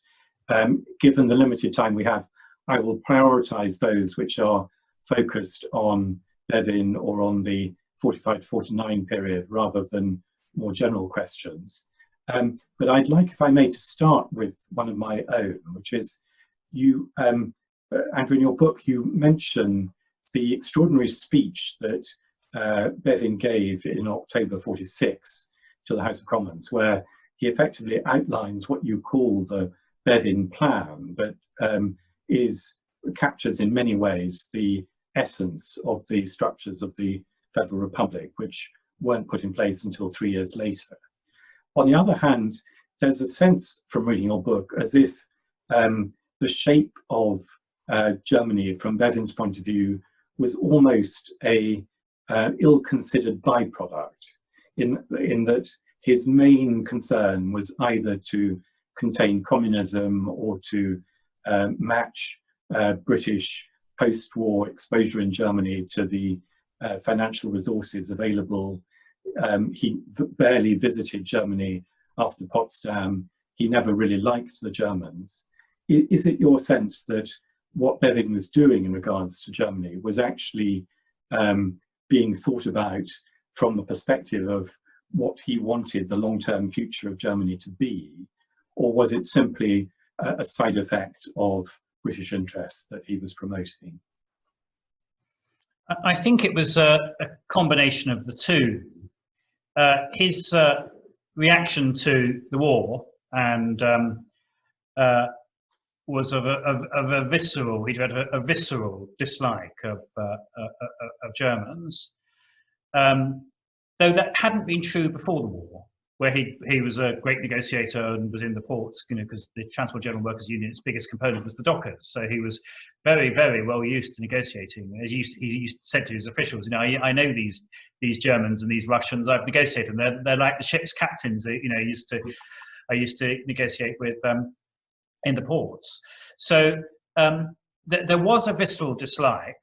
Given the limited time we have, I will prioritise those which are focused on Bevin or on the 45 to 49 period rather than more general questions. But I'd like, if I may, to start with one of my own, which is you, Andrew, in your book, you mention the extraordinary speech that Bevin gave in October 46 to the House of Commons, where he effectively outlines what you call the Bevin plan, but captures in many ways the essence of the structures of the Federal Republic, which weren't put in place until 3 years later. On the other hand, there's a sense from reading your book as if the shape of Germany, from Bevin's point of view, was almost a ill-considered byproduct, in that his main concern was either to contain communism or to match British post-war exposure in Germany to the financial resources available. He barely visited Germany after Potsdam. He never really liked the Germans. Is it your sense that what Bevin was doing in regards to Germany was actually being thought about from the perspective of what he wanted the long-term future of Germany to be, or was it simply a side effect of British interests that he was promoting? I think it was a combination of the two. His reaction to the war and was of a visceral. He'd had a visceral dislike of Germans, though that hadn't been true before the war, where he was a great negotiator and was in the ports, you know, because the Transport General Workers Union's biggest component was the dockers. So he was very, very well used to negotiating. As he said to his officials, you know, I know these Germans and these Russians. I've negotiated them. They're like the ship's captains. You know, I used to negotiate with in the ports. So there was a visceral dislike,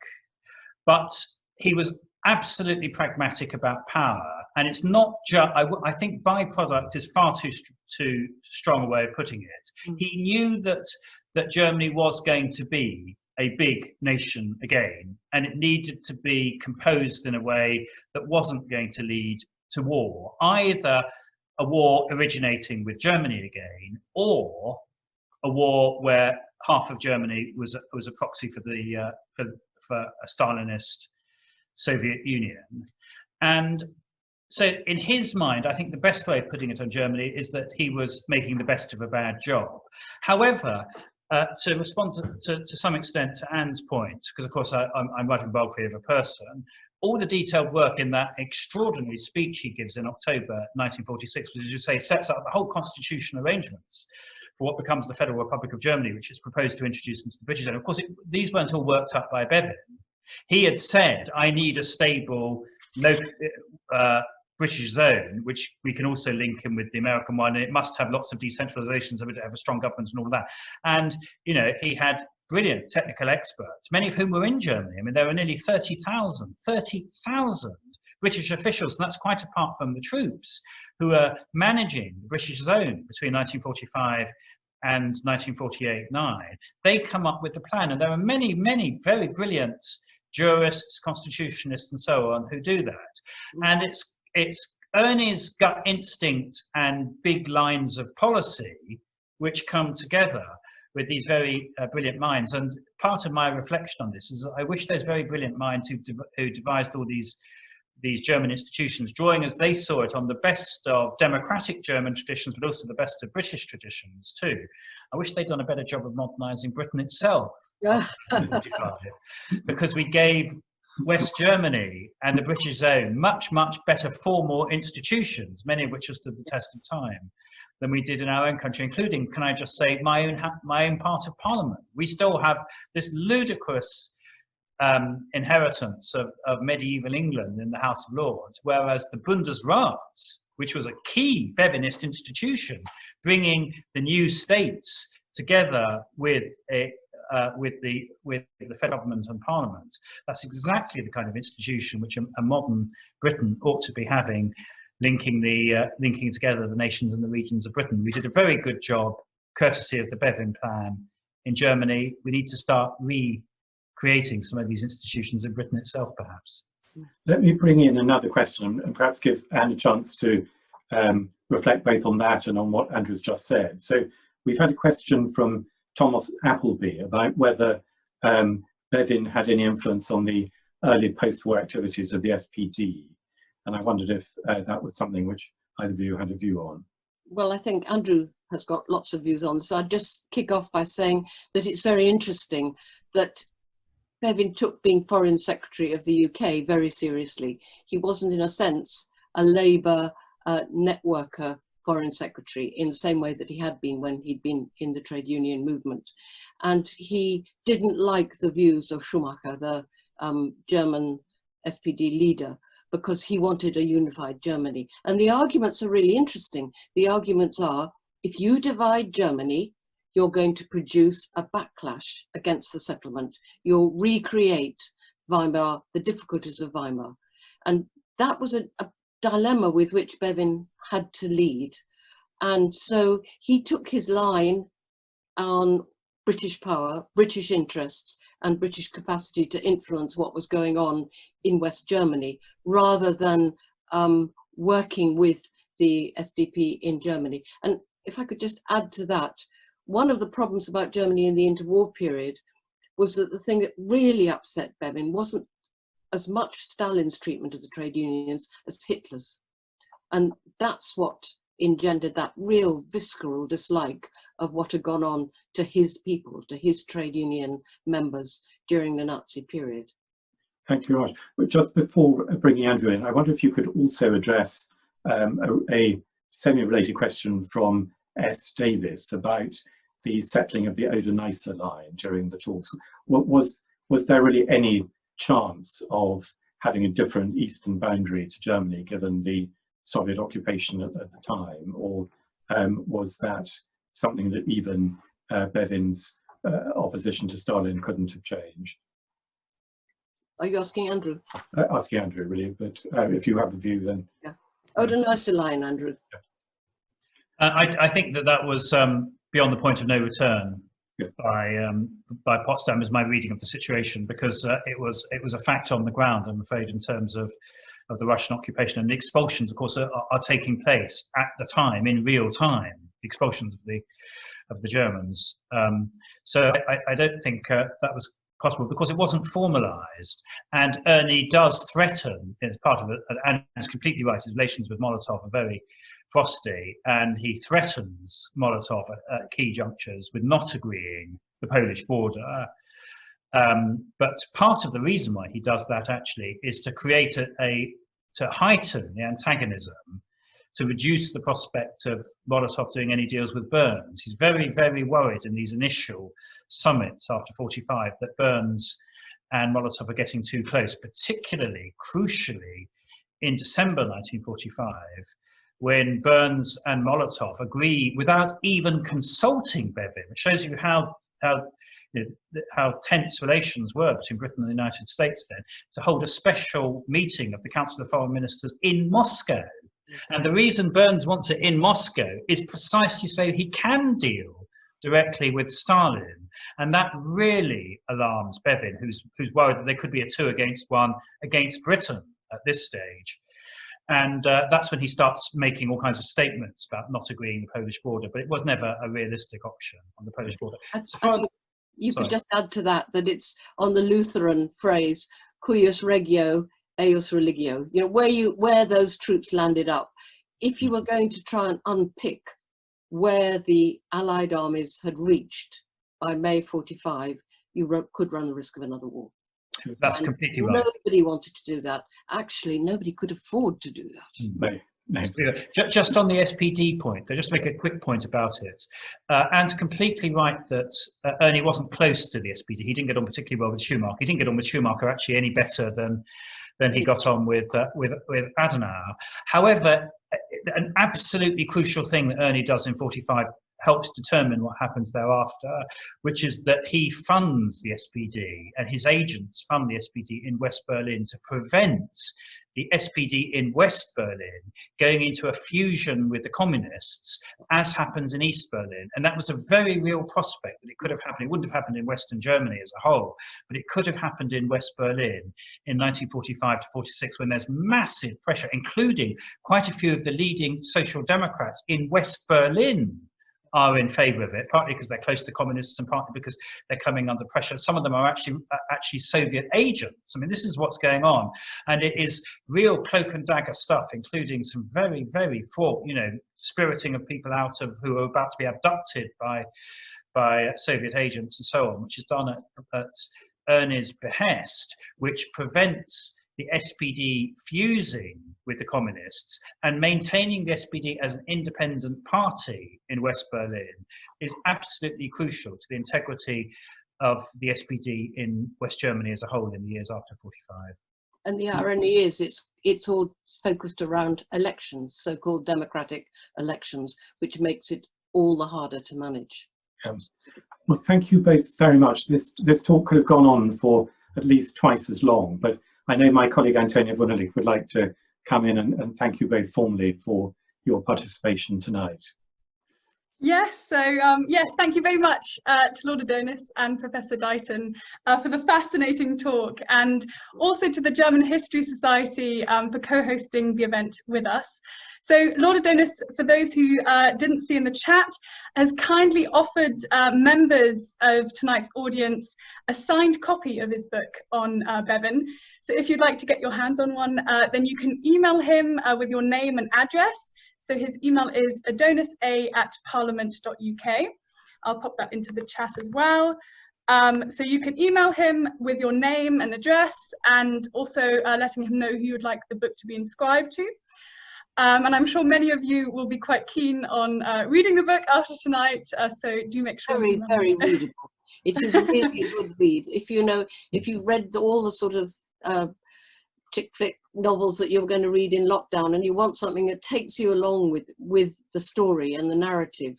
but he was absolutely pragmatic about power. And it's not just, I think byproduct is far too strong a way of putting it. He knew that Germany was going to be a big nation again, and it needed to be composed in a way that wasn't going to lead to war, either a war originating with Germany again, or a war where half of Germany was a proxy for a Stalinist Soviet Union. And so in his mind, I think the best way of putting it on Germany is that he was making the best of a bad job. However, to respond to some extent to Anne's point, because of course I'm writing a biography of a person, all the detailed work in that extraordinary speech he gives in October 1946, which, as you say, sets up the whole constitutional arrangements for what becomes the Federal Republic of Germany, which is proposed to introduce into the British zone. Of course, these weren't all worked up by Bevin. He had said, I need a stable local, British zone, which we can also link in with the American one, and it must have lots of decentralization, so we have a strong government and all that. And, you know, he had brilliant technical experts, many of whom were in Germany. I mean, there were nearly 30,000 British officials, and that's quite apart from the troops, who were managing the British zone between 1945 and 1948-9. They come up with the plan, and there are many, many very brilliant jurists, constitutionalists, and so on who do that. And it's Ernie's gut instinct and big lines of policy which come together with these very brilliant minds. And part of my reflection on this is I wish those very brilliant minds who devised all these German institutions, drawing as they saw it on the best of democratic German traditions, but also the best of British traditions too. I wish they'd done a better job of modernising Britain itself, because we gave West Germany and the British zone much, much better formal institutions, many of which have stood the test of time, than we did in our own country, including, can I just say, my own part of Parliament. We still have this ludicrous inheritance of medieval England in the House of Lords, whereas the Bundesrat, which was a key Bevinist institution, bringing the new states together with the federal government and Parliament, that's exactly the kind of institution which a modern Britain ought to be having, linking together the nations and the regions of Britain. We did a very good job, courtesy of the Bevin plan in Germany. We need to start recreating some of these institutions in Britain itself, perhaps. Let me bring in another question and perhaps give Anne a chance to reflect both on that and on what Andrew's just said. So we've had a question from Thomas Appleby about whether Bevin had any influence on the early post-war activities of the SPD. And I wondered if that was something which either of you had a view on. Well, I think Andrew has got lots of views on, so I'd just kick off by saying that it's very interesting that Bevin took being Foreign Secretary of the UK very seriously. He wasn't, in a sense, a Labour networker Foreign Secretary in the same way that he had been when he'd been in the trade union movement. And he didn't like the views of Schumacher, the German SPD leader, because he wanted a unified Germany. And the arguments are really interesting. The arguments are, if you divide Germany, you're going to produce a backlash against the settlement. You'll recreate Weimar, the difficulties of Weimar. And that was a dilemma with which Bevin had to lead. And so he took his line on British power, British interests, and British capacity to influence what was going on in West Germany, rather than working with the SDP in Germany. And if I could just add to that, one of the problems about Germany in the interwar period was that the thing that really upset Bevin wasn't as much Stalin's treatment of the trade unions as Hitler's. And that's what engendered that real visceral dislike of what had gone on to his people, to his trade union members during the Nazi period. Thank you very much. But just before bringing Andrew in, I wonder if you could also address a semi-related question from S. Davis about the settling of the Oder-Neisse line during the talks. Was there really any chance of having a different eastern boundary to Germany given the Soviet occupation at the time, or was that something that even Bevin's opposition to Stalin couldn't have changed? Are you asking Andrew? Asking Andrew, really, but if you have a view, then. Yeah. Oder-Neisse line, Andrew. Yeah. I think that was beyond the point of no return. Yeah. By Potsdam is my reading of the situation, because it was a fact on the ground, I'm afraid, in terms of the Russian occupation, and the expulsions, of course, are taking place at the time, in real time, the expulsions of the Germans. So I don't think that was possible, because it wasn't formalized, and Ernie does threaten, as part of it, and is completely right, his relations with Molotov are very frosty, and he threatens Molotov at key junctures with not agreeing the Polish border. But part of the reason why he does that actually is to create to heighten the antagonism to reduce the prospect of Molotov doing any deals with Burns. He's very, very worried in these initial summits after 45 that Burns and Molotov are getting too close, particularly, crucially, in December 1945, when Burns and Molotov agree without even consulting Bevin. It shows you how tense relations were between Britain and the United States then, to hold a special meeting of the Council of Foreign Ministers in Moscow. And the reason Burns wants it in Moscow is precisely so he can deal directly with Stalin. And that really alarms Bevin, who's worried that there could be a 2-against-1 against Britain at this stage. And that's when he starts making all kinds of statements about not agreeing the Polish border, but it was never a realistic option on the Polish border. You could just add to that it's on the Lutheran phrase, cuius regio, eius religio, you know, where those troops landed up. If you were going to try and unpick where the Allied armies had reached by May 45, you could run the risk of another war. That's completely right. Nobody wanted to do that. Actually, nobody could afford to do that. No. Just on the SPD point, just to make a quick point about it. Anne's completely right that Ernie wasn't close to the SPD. He didn't get on particularly well with Schumacher. He didn't get on with Schumacher actually any better than he got on with Adenauer. However, an absolutely crucial thing that Ernie does in 45 helps determine what happens thereafter, which is that he funds the SPD and his agents fund the SPD in West Berlin to prevent the SPD in West Berlin going into a fusion with the communists, as happens in East Berlin. And that was a very real prospect that it could have happened. It wouldn't have happened in Western Germany as a whole, but it could have happened in West Berlin in 1945 to 46, when there's massive pressure, including quite a few of the leading social democrats in West Berlin are in favour of it, partly because they're close to communists and partly because they're coming under pressure. Some of them are actually Soviet agents. I mean, this is what's going on. And it is real cloak and dagger stuff, including some very, very fraught, you know, spiriting of people out of who are about to be abducted by Soviet agents and so on, which is done at Ernie's behest, which prevents the SPD fusing with the communists and maintaining the SPD as an independent party in West Berlin is absolutely crucial to the integrity of the SPD in West Germany as a whole in the years after 45. And the irony is it's all focused around elections, so-called democratic elections, which makes it all the harder to manage. Well, thank you both very much. This talk could have gone on for at least twice as long, but I know my colleague Antonia Wunerlich would like to come in and thank you both formally for your participation tonight. Yes, so yes, thank you very much to Lord Adonis and Professor Deighton for the fascinating talk, and also to the German History Society for co-hosting the event with us. So Lord Adonis, for those who didn't see in the chat, has kindly offered members of tonight's audience a signed copy of his book on Bevin. So if you'd like to get your hands on one, then you can email him with your name and address. So his email is adonisa@parliament.uk. I'll pop that into the chat as well. So you can email him with your name and address, and also letting him know who you would like the book to be inscribed to. And I'm sure many of you will be quite keen on reading the book after tonight, so do make sure. Very, very readable. It is really a good read. If you've read all the sort of chick flick novels that you're going to read in lockdown, and you want something that takes you along with the story and the narrative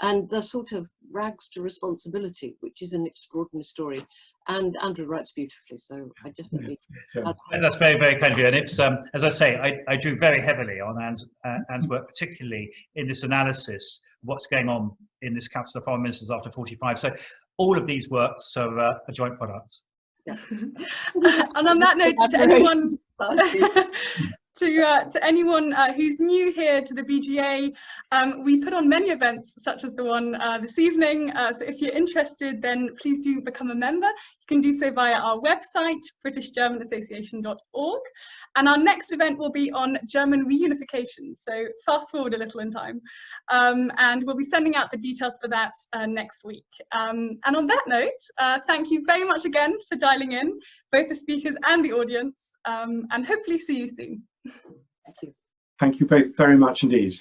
and the sort of rags to responsibility, which is an extraordinary story. And Andrew writes beautifully, so I just think that's very, very kind of you. And it's as I say, I drew very heavily on Anne's work, particularly in this analysis of what's going on in this Council of Foreign Ministers after 45. So all of these works are joint products. Yeah. And on that note, to anyone to anyone who's new here to the BGA, we put on many events such as the one this evening. So if you're interested, then please do become a member. You can do so via our website, britishgermanassociation.org. And our next event will be on German reunification. So fast forward a little in time. And we'll be sending out the details for that next week. And on that note, thank you very much again for dialing in, both the speakers and the audience, and hopefully see you soon. Thank you. Thank you both very much indeed.